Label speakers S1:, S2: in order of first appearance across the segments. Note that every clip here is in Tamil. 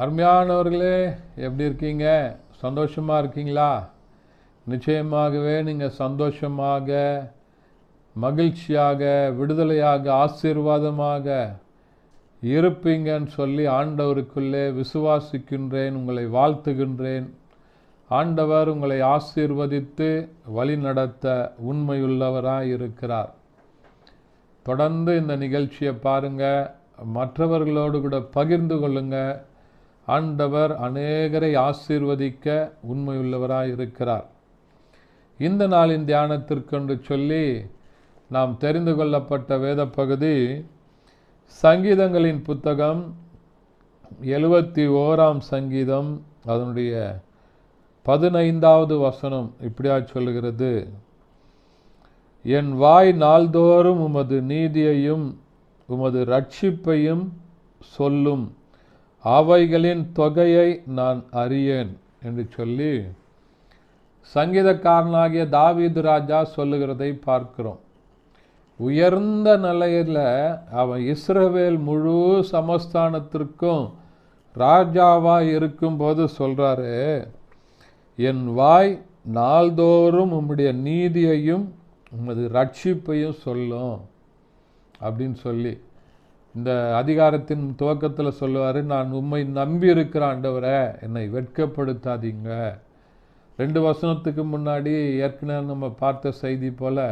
S1: அருமையானவர்களே, எப்படி இருக்கீங்க? சந்தோஷமாக இருக்கீங்களா? நிச்சயமாகவே நீங்கள் சந்தோஷமாக, மகிழ்ச்சியாக, விடுதலையாக, ஆசீர்வாதமாக இருப்பீங்கன்னு சொல்லி ஆண்டவருக்குள்ளே விசுவாசிக்கின்றேன். உங்களை வாழ்த்துகின்றேன். ஆண்டவர் உங்களை ஆசீர்வதித்து வழி நடத்த உண்மையுள்ளவராக இருக்கிறார். தொடர்ந்து இந்த நிகழ்ச்சியை பாருங்கள், மற்றவர்களோடு கூட பகிர்ந்து கொள்ளுங்க. ஆண்டவர் அநேகரை ஆசீர்வதிக்க உண்மையுள்ளவராய் இருக்கிறார். இந்த நாளின் தியானத்திற்கென்று சொல்லி நாம் தெரிந்து கொள்ளப்பட்ட வேத பகுதி சங்கீதங்களின் புத்தகம் 71ஆம் சங்கீதம், அதனுடைய 15வது வசனம் இப்படியா சொல்லுகிறது: என் வாய் நாள்தோறும் உமது நீதியையும் உமது ரட்சிப்பையும் சொல்லும், அவைகளின் தொகையை நான் அறியேன் என்று சொல்லி சங்கீதக்காரனாகிய தாவீது ராஜா சொல்லுகிறதை பார்க்கிறோம். உயர்ந்த நிலையில் அவன் இஸ்ரவேல் முழு சமஸ்தானத்திற்கும் ராஜாவாக இருக்கும்போது சொல்கிறாரு, என் வாய் நாள்தோறும் உம்முடைய நீதியையும் உமது ரட்சிப்பையும் சொல்லும் அப்படின்னு சொல்லி இந்த அதிகாரத்தின் துவக்கத்தில் சொல்லுவார், நான் உம்மை நம்பி இருக்கிற ஆண்டவரே, என்னை வெட்கப்படுத்தாதீங்க. 2 வசனத்துக்கு முன்னாடி ஏற்கனவே நம்ம பார்த்த செய்தி போல,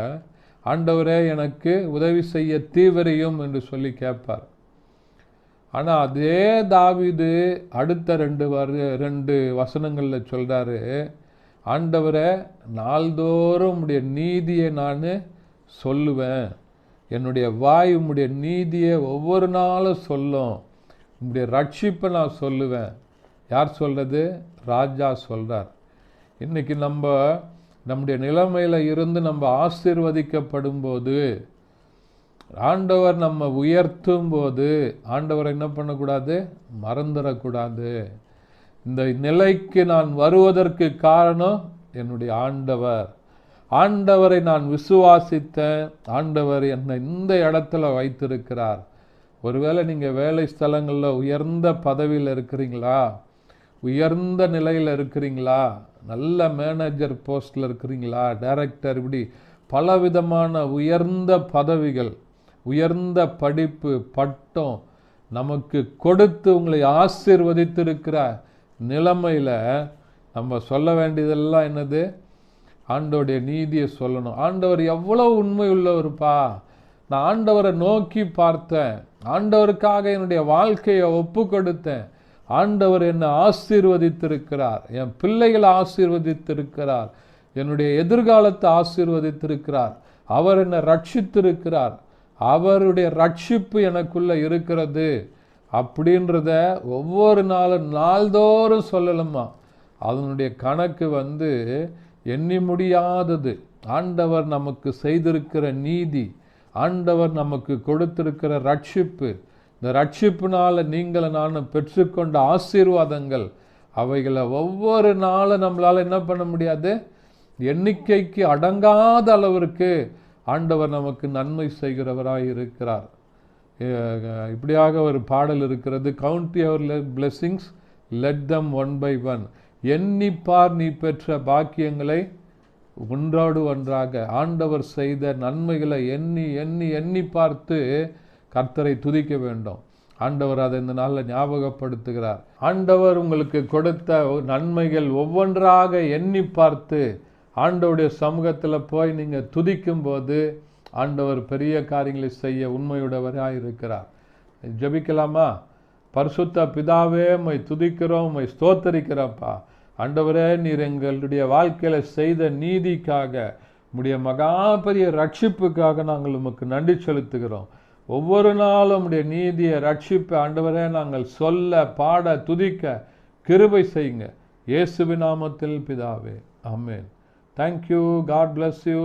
S1: ஆண்டவரே எனக்கு உதவி செய்ய தீவிரையும் என்று சொல்லி கேட்பார். ஆனால் அதே தாவீது அடுத்த 2 வசனங்களில் சொல்கிறாரு, ஆண்டவரே நாள்தோறும் உம்முடைய நீதியை நான் சொல்லுவேன், என்னுடைய வாய் உம்முடைய நீதியை ஒவ்வொரு நாளும் சொல்லும், உம்முடைய ரட்சிப்பை நான் சொல்லுவேன். யார் சொல்கிறது? ராஜா சொல்கிறார். இன்றைக்கி நம்முடைய நிலைமையில் இருந்து நம்ம ஆசீர்வதிக்கப்படும் போது, ஆண்டவர் நம்ம உயர்த்தும் போது, ஆண்டவர் என்ன பண்ணக்கூடாது? மறந்துடக்கூடாது. இந்த நிலைக்கு நான் வருவதற்கு காரணம் என்னுடைய ஆண்டவரை நான் விசுவாசித்தேன். ஆண்டவர் என்னை இந்த இடத்துல வைத்திருக்கிறார். ஒருவேளை நீங்கள் வேலை ஸ்தலங்களில் உயர்ந்த பதவியில் இருக்கிறீங்களா? உயர்ந்த நிலையில் இருக்கிறீங்களா? நல்ல மேனேஜர் போஸ்டில் இருக்கிறீங்களா? டைரக்டர், இப்படி பலவிதமான உயர்ந்த பதவிகள், உயர்ந்த படிப்பு, பட்டம் நமக்கு கொடுத்து உங்களை ஆசீர்வதித்திருக்கிற நிலைமையில் நம்ம சொல்ல வேண்டியதெல்லாம் என்னது? ஆண்டவருடைய நீதியை சொல்லணும். ஆண்டவர் எவ்வளோ உண்மை உள்ளவருப்பா, நான் ஆண்டவரை நோக்கி பார்த்தேன், ஆண்டவருக்காக என்னுடைய வாழ்க்கையை ஒப்பு கொடுத்தேன், ஆண்டவர் என்னை ஆசீர்வதித்திருக்கிறார், என் பிள்ளைகளை ஆசீர்வதித்திருக்கிறார், என்னுடைய எதிர்காலத்தை ஆசீர்வதித்திருக்கிறார், அவர் என்னை ரட்சித்திருக்கிறார், அவருடைய ரட்சிப்பு எனக்குள்ளே இருக்கிறது அப்படின்றத ஒவ்வொரு நாளும் நாள்தோறும் சொல்லலுமா. அதனுடைய கணக்கு எண்ணி முடியாதது. ஆண்டவர் நமக்கு செய்திருக்கிற நீதி, ஆண்டவர் நமக்கு கொடுத்திருக்கிற ரட்சிப்பு, இந்த ரட்சிப்புனால நீங்கள் நானும் பெற்றுக்கொண்ட ஆசீர்வாதங்கள், அவைகளை ஒவ்வொரு நாளும் நம்மளால் என்ன பண்ண முடியாது? எண்ணிக்கைக்கு அடங்காத அளவிற்கு ஆண்டவர் நமக்கு நன்மை செய்கிறவராக இருக்கிறார். இப்படியாக ஒரு பாடல் இருக்கிறது, count your blessings, let them one by one. எண்ணிப்பார் நீ பெற்ற பாக்கியங்களை ஒன்றோடு ஒன்றாக. ஆண்டவர் செய்த நன்மைகளை எண்ணி எண்ணி எண்ணி பார்த்து கர்த்தரை துதிக்க வேண்டும். ஆண்டவர் அதை இந்த நாளில் ஞாபகப்படுத்துகிறார். ஆண்டவர் உங்களுக்கு கொடுத்த நன்மைகள் ஒவ்வொன்றாக எண்ணி பார்த்து ஆண்டவருடைய சமூகத்தில் போய் நீங்கள் துதிக்கும் போது ஆண்டவர் பெரிய காரியங்களை செய்ய உண்மையுடையவராக இருக்கிறார். ஜெபிக்கலாமா? பரிசுத்த பிதாவே, உம்மை துதிக்கிறோம், உம்மை ஸ்தோத்தரிக்கிறப்பா. ஆண்டவரே, நீர் எங்களுடைய வாழ்க்கையில் செய்த நீதிக்காக, உம்முடைய மகா பெரிய ரட்சிப்புக்காக நாங்கள் உமக்கு நன்றி செலுத்துகிறோம். ஒவ்வொரு நாளும் உம்முடைய நீதியை, ரட்சிப்பை ஆண்டவரே நாங்கள் சொல்ல, பாட, துதிக்க கிருபை செய்யுங்க. இயேசுவின் நாமத்தில் பிதாவே, ஆமென். தேங்க்யூ. God bless you.